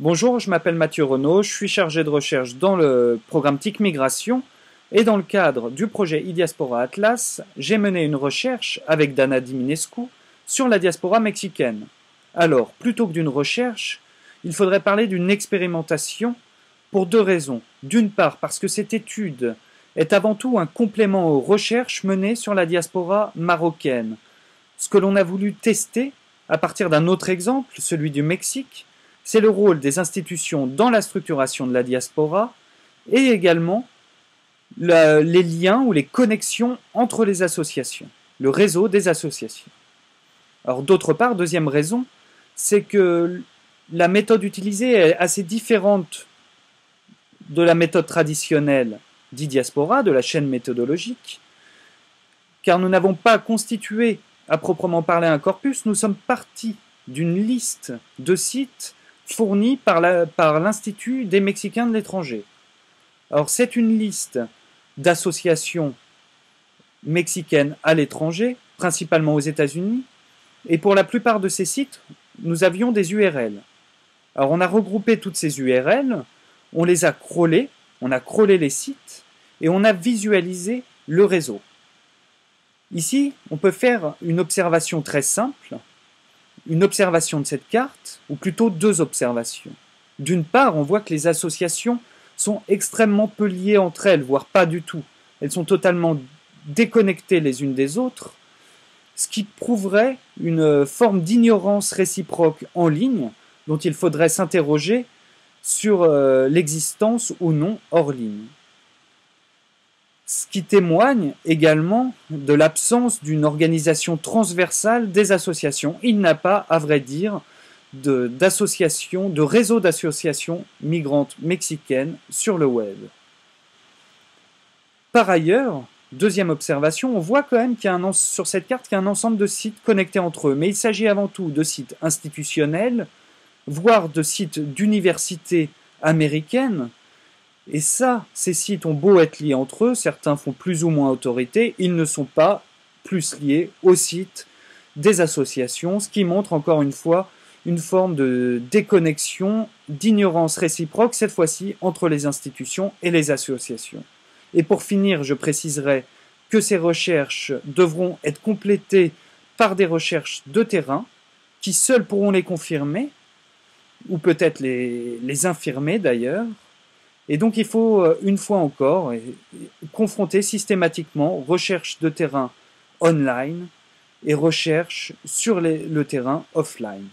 Bonjour, je m'appelle Mathieu Renaud, je suis chargé de recherche dans le programme TIC Migration et dans le cadre du projet e-Diaspora Atlas, j'ai mené une recherche avec Dana Diminescu sur la diaspora mexicaine. Alors, plutôt que d'une recherche, il faudrait parler d'une expérimentation pour deux raisons. D'une part, parce que cette étude est avant tout un complément aux recherches menées sur la diaspora marocaine. Ce que l'on a voulu tester, à partir d'un autre exemple, celui du Mexique, c'est le rôle des institutions dans la structuration de la diaspora et également les liens ou les connexions entre les associations, le réseau des associations. Alors d'autre part, deuxième raison, c'est que la méthode utilisée est assez différente de la méthode traditionnelle d'e-Diaspora, de la chaîne méthodologique, car nous n'avons pas constitué à proprement parler un corpus, nous sommes partis d'une liste de sites fournis par l'Institut des Mexicains de l'étranger. Alors c'est une liste d'associations mexicaines à l'étranger, principalement aux États-Unis, et pour la plupart de ces sites, nous avions des URL. Alors on a regroupé toutes ces URL, on les a crawlées, on a crawlé les sites, et on a visualisé le réseau. Ici, on peut faire une observation très simple, une observation de cette carte, ou plutôt deux observations. D'une part, on voit que les associations sont extrêmement peu liées entre elles, voire pas du tout. Elles sont totalement déconnectées les unes des autres, ce qui prouverait une forme d'ignorance réciproque en ligne, dont il faudrait s'interroger sur l'existence ou non hors ligne. Ce qui témoigne également de l'absence d'une organisation transversale des associations. Il n'a pas, à vrai dire, de réseau d'associations migrantes mexicaines sur le web. Par ailleurs, deuxième observation, on voit quand même sur cette carte qu'il y a un ensemble de sites connectés entre eux, mais il s'agit avant tout de sites institutionnels, voire de sites d'universités américaines. Et ça, ces sites ont beau être liés entre eux, certains font plus ou moins autorité, ils ne sont pas plus liés aux sites des associations, ce qui montre encore une fois une forme de déconnexion, d'ignorance réciproque, cette fois-ci entre les institutions et les associations. Et pour finir, je préciserai que ces recherches devront être complétées par des recherches de terrain, qui seules pourront les confirmer, ou peut-être les infirmer d'ailleurs. Et donc il faut, une fois encore, confronter systématiquement recherche de terrain online et recherche sur le terrain offline.